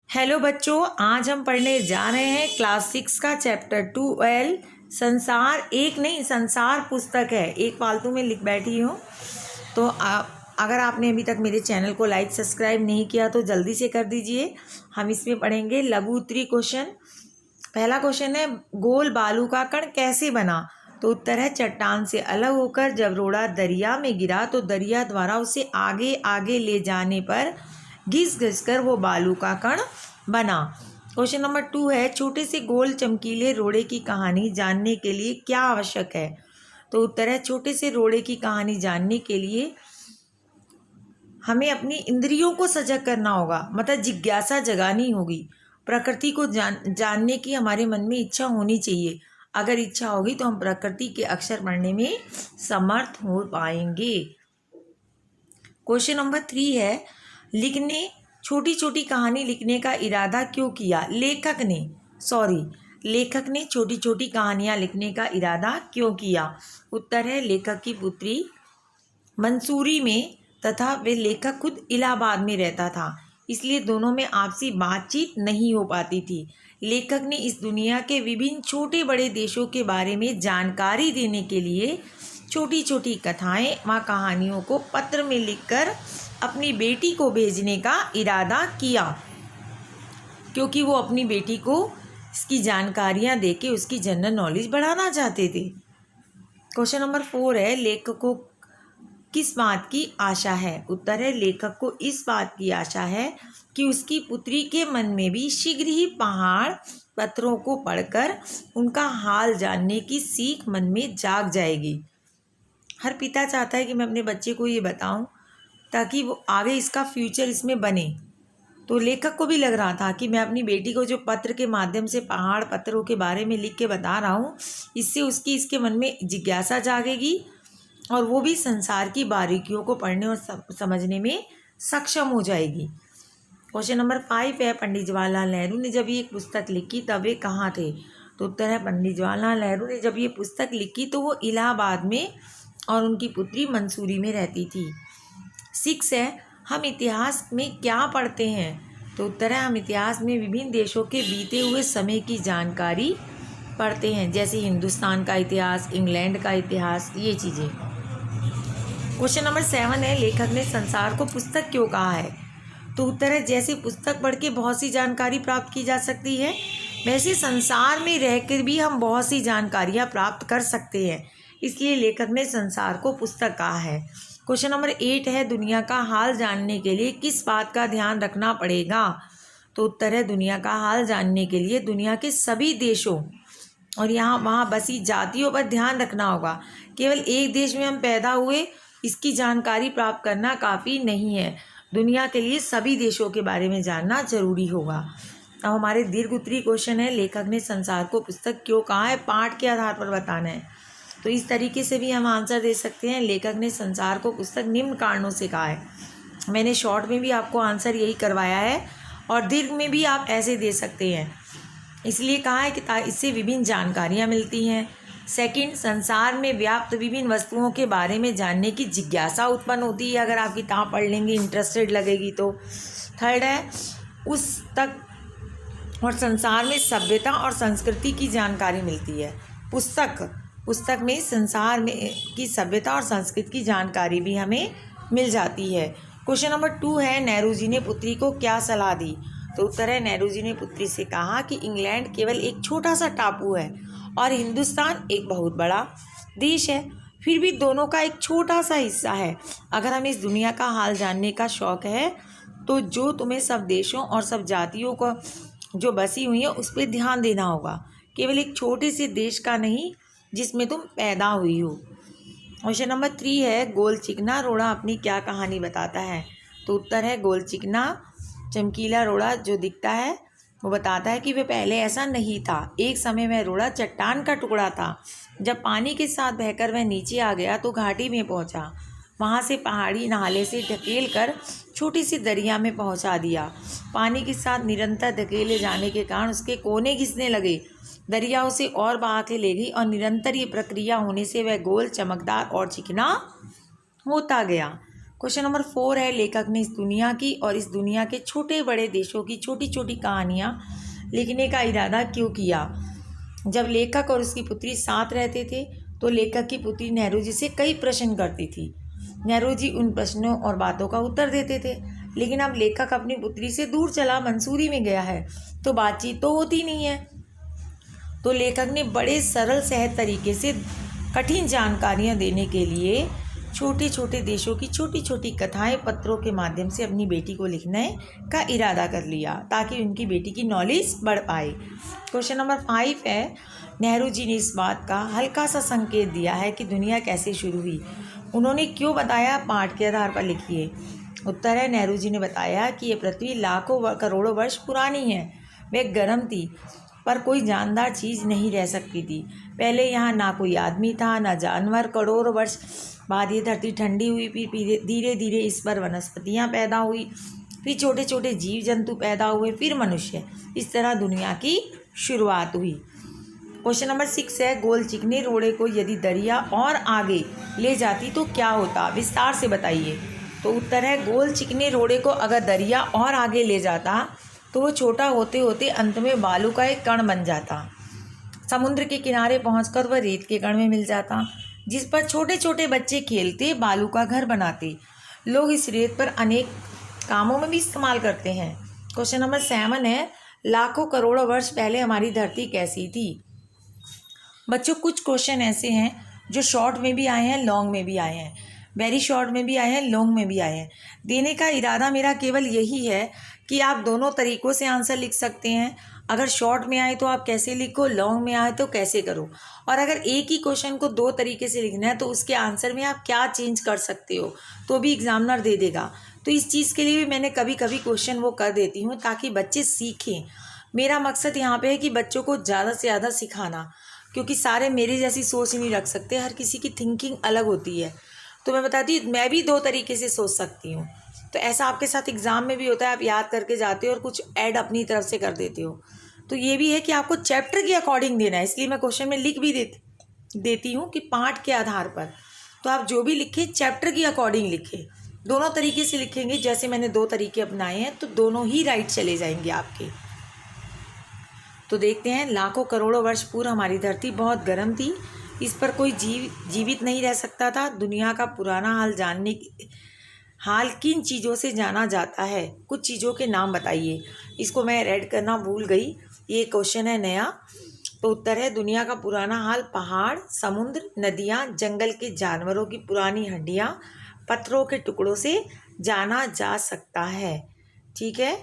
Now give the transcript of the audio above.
Hello बच्चों, आज हम पढ़ने जा रहे हैं क्लास 6 का चैप्टर 12 संसार। एक नहीं, संसार पुस्तक है। एक फालतू में लिख बैठी हूँ। तो अगर आपने अभी तक मेरे चैनल को लाइक सब्सक्राइब नहीं किया तो जल्दी से कर दीजिए। हम इसमें पढ़ेंगे लघु उत्तरी क्वेश्चन। पहला क्वेश्चन है, गोल बालू का कण कैसे बना? तो उत्तर है, चट्टान से अलग होकर जब रोड़ा दरिया में गिरा तो दरिया द्वारा उसे आगे आगे ले जाने पर घिस घिस कर वो बालू का कण बना। क्वेश्चन नंबर 2 है, छोटे से गोल चमकीले रोड़े की कहानी जानने के लिए क्या आवश्यक है? तो उत्तर है, छोटे से रोड़े की कहानी जानने के लिए हमें अपनी इंद्रियों को सजग करना होगा, मतलब जिज्ञासा जगानी होगी। प्रकृति को जानने की हमारे मन में इच्छा होनी चाहिए। अगर इच्छा होगी तो हम प्रकृति के अक्षर पढ़ने में समर्थ हो पाएंगे। क्वेश्चन नंबर 3 है, छोटी छोटी कहानी लिखने का इरादा क्यों किया? लेखक ने छोटी छोटी कहानियाँ लिखने का इरादा क्यों किया? उत्तर है, लेखक की पुत्री मंसूरी में तथा वे लेखक खुद इलाहाबाद में रहता था, इसलिए दोनों में आपसी बातचीत नहीं हो पाती थी। लेखक ने इस दुनिया के विभिन्न छोटे बड़े देशों के बारे में जानकारी देने के लिए छोटी छोटी कथाएं व कहानियों को पत्र में लिखकर अपनी बेटी को भेजने का इरादा किया, क्योंकि वो अपनी बेटी को इसकी जानकारियां देके उसकी जनरल नॉलेज बढ़ाना चाहते थे। क्वेश्चन नंबर 4 है, लेखक को किस बात की आशा है? उत्तर है, लेखक को इस बात की आशा है कि उसकी पुत्री के मन में भी शीघ्र ही पहाड़ पत्रों को पढ़कर उनका हाल जानने की सीख मन में जाग जाएगी। हर पिता चाहता है कि मैं अपने बच्चे को ये बताऊं ताकि वो आगे इसका फ्यूचर इसमें बने। तो लेखक को भी लग रहा था कि मैं अपनी बेटी को जो पत्र के माध्यम से पहाड़ पत्रों के बारे में लिख के बता रहा हूँ, इससे उसकी इसके मन में जिज्ञासा जागेगी और वो भी संसार की बारीकियों को पढ़ने और समझने में सक्षम हो जाएगी। क्वेश्चन नंबर 5 है, पंडित जवाहरलाल नेहरू ने जब ये पुस्तक लिखी तब वे कहाँ थे? तो उत्तर है, पंडित जवाहरलाल नेहरू ने जब ये पुस्तक लिखी तो वो इलाहाबाद में और उनकी पुत्री मंसूरी में रहती थी। 6 है, हम इतिहास में क्या पढ़ते हैं? तो उत्तर है, हम इतिहास में विभिन्न देशों के बीते हुए समय की जानकारी पढ़ते हैं, जैसे हिंदुस्तान का इतिहास, इंग्लैंड का इतिहास, ये चीज़ें। क्वेश्चन नंबर 7 है, लेखक ने संसार को पुस्तक क्यों कहा है? तो उत्तर है, जैसे पुस्तक पढ़ के बहुत सी जानकारी प्राप्त की जा सकती है, वैसे संसार में रहकर भी हम बहुत सी जानकारियाँ प्राप्त कर सकते हैं, इसलिए लेखक ने संसार को पुस्तक कहा है। क्वेश्चन नंबर 8 है, दुनिया का हाल जानने के लिए किस बात का ध्यान रखना पड़ेगा? तो उत्तर है, दुनिया का हाल जानने के लिए दुनिया के सभी देशों और यहाँ वहाँ बसी जातियों पर ध्यान रखना होगा। केवल एक देश में हम पैदा हुए इसकी जानकारी प्राप्त करना काफ़ी नहीं है, दुनिया के लिए सभी देशों के बारे में जानना जरूरी होगा। अब हमारे दीर्घ उत्तरी क्वेश्चन है, लेखक ने संसार को पुस्तक क्यों कहा है? पाठ के आधार पर बताना है। तो इस तरीके से भी हम आंसर दे सकते हैं, लेखक ने संसार को पुस्तक निम्न कारणों से कहा है। मैंने शॉर्ट में भी आपको आंसर यही करवाया है और दीर्घ में भी आप ऐसे दे सकते हैं। इसलिए कहा है कि इससे विभिन्न जानकारियाँ मिलती हैं। सेकंड, संसार में व्याप्त विभिन्न वस्तुओं के बारे में जानने की जिज्ञासा उत्पन्न होती है, अगर आप किताब पढ़ लेंगे, इंटरेस्टेड लगेगी तो। थर्ड है, उस तक और संसार में सभ्यता और संस्कृति की जानकारी मिलती है। पुस्तक में संसार में की सभ्यता और संस्कृति की जानकारी भी हमें मिल जाती है। क्वेश्चन नंबर 2 है, नेहरू जी ने पुत्री को क्या सलाह दी? तो उत्तर है, नेहरू जी ने पुत्री से कहा कि इंग्लैंड केवल एक छोटा सा टापू है और हिंदुस्तान एक बहुत बड़ा देश है, फिर भी दोनों का एक छोटा सा हिस्सा है। अगर हमें इस दुनिया का हाल जानने का शौक़ है तो जो तुम्हें सब देशों और सब जातियों को जो बसी हुई है उस पर ध्यान देना होगा, केवल एक छोटे से देश का नहीं जिसमें तुम पैदा हुई हो। क्वेश्चन नंबर 3 है, गोल चिकना रोड़ा अपनी क्या कहानी बताता है? तो उत्तर है, गोल चिकना चमकीला रोड़ा जो दिखता है वो बताता है कि वह पहले ऐसा नहीं था। एक समय वह रोड़ा चट्टान का टुकड़ा था। जब पानी के साथ बहकर वह नीचे आ गया तो घाटी में पहुंचा। वहां से पहाड़ी नाले से ढकेल कर छोटी सी दरिया में पहुंचा दिया। पानी के साथ निरंतर धकेले जाने के कारण उसके कोने घिसने लगे। दरिया उसे और बहा के ले गई और निरंतर ये प्रक्रिया होने से वह गोल, चमकदार और चिकना होता गया। क्वेश्चन नंबर 4 है, लेखक ने इस दुनिया की और इस दुनिया के छोटे बड़े देशों की छोटी छोटी कहानियाँ लिखने का इरादा क्यों किया। जब लेखक और उसकी पुत्री साथ रहते थे तो लेखक की पुत्री नेहरू जी से कई प्रश्न करती थी। नेहरू जी उन प्रश्नों और बातों का उत्तर देते थे, लेकिन अब लेखक अपनी पुत्री से दूर चला मंसूरी में गया है तो बातचीत तो होती नहीं है। तो लेखक ने बड़े सरल सहज तरीके से कठिन जानकारियाँ देने के लिए छोटे छोटे देशों की छोटी छोटी कथाएं पत्रों के माध्यम से अपनी बेटी को लिखने का इरादा कर लिया ताकि उनकी बेटी की नॉलेज बढ़ पाए। क्वेश्चन नंबर 5 है, नेहरू जी ने इस बात का हल्का सा संकेत दिया है कि दुनिया कैसे शुरू हुई। उन्होंने क्यों बताया, पाठ के आधार पर लिखिए। उत्तर है, नेहरू जी ने बताया कि ये पृथ्वी लाखों करोड़ों वर्ष पुरानी है। वह गर्म थी पर कोई जानदार चीज़ नहीं रह सकती थी। पहले यहाँ ना कोई आदमी था ना जानवर। करोड़ों वर्ष बाद ये धरती ठंडी हुई, फिर धीरे धीरे इस पर वनस्पतियाँ पैदा हुई, फिर छोटे छोटे जीव जंतु पैदा हुए, फिर मनुष्य। इस तरह दुनिया की शुरुआत हुई। क्वेश्चन नंबर 6 है, गोल चिकने रोड़े को यदि दरिया और आगे ले जाती तो क्या होता, विस्तार से बताइए। तो उत्तर है, गोल चिकने रोड़े को अगर दरिया और आगे ले जाता तो वो छोटा होते होते अंत में बालू का एक कण बन जाता। समुद्र के किनारे पहुंचकर वह रेत के कण में मिल जाता जिस पर छोटे छोटे बच्चे खेलते, बालू का घर बनाते। लोग इस रेत पर अनेक कामों में भी इस्तेमाल करते हैं। क्वेश्चन नंबर 7 है, लाखों करोड़ों वर्ष पहले हमारी धरती कैसी थी। बच्चों, कुछ क्वेश्चन ऐसे हैं जो शॉर्ट में भी आए हैं, लॉन्ग में भी आए हैं, वेरी शॉर्ट में भी आए हैं, लॉन्ग में भी आए हैं। देने का इरादा मेरा केवल यही है कि आप दोनों तरीक़ों से आंसर लिख सकते हैं। अगर शॉर्ट में आए तो आप कैसे लिखो, लॉन्ग में आए तो कैसे करो। और अगर एक ही क्वेश्चन को 2 तरीके से लिखना है तो उसके आंसर में आप क्या चेंज कर सकते हो तो भी एग्जामिनर दे देगा। तो इस चीज़ के लिए भी मैंने कभी कभी क्वेश्चन वो कर देती हूँ ताकि बच्चे सीखें। मेरा मकसद यहाँ पे है कि बच्चों को ज़्यादा से ज़्यादा सिखाना, क्योंकि सारे मेरे जैसी सोच नहीं रख सकते, हर किसी की थिंकिंग अलग होती है। तो मैं बताती हूँ, मैं भी 2 तरीके से सोच सकती हूँ। तो ऐसा आपके साथ एग्ज़ाम में भी होता है, आप याद करके जाते हो और कुछ ऐड अपनी तरफ से कर देते हो। तो ये भी है कि आपको चैप्टर के अकॉर्डिंग देना है, इसलिए मैं क्वेश्चन में लिख भी देती हूँ कि पाठ के आधार पर। तो आप जो भी लिखें चैप्टर के अकॉर्डिंग लिखें। दोनों तरीके से लिखेंगे, जैसे मैंने 2 तरीके अपनाए हैं तो दोनों ही राइट चले जाएंगे आपके। तो देखते हैं, लाखों करोड़ों वर्ष पूर्व हमारी धरती बहुत गर्म थी, इस पर कोई जीवित नहीं रह सकता था। दुनिया का पुराना हाल किन चीज़ों से जाना जाता है, कुछ चीज़ों के नाम बताइए। इसको मैं रेड करना भूल गई, ये क्वेश्चन है नया। तो उत्तर है, दुनिया का पुराना हाल पहाड़, समुद्र, नदियाँ, जंगल के जानवरों की पुरानी हड्डियाँ, पत्थरों के टुकड़ों से जाना जा सकता है। ठीक है।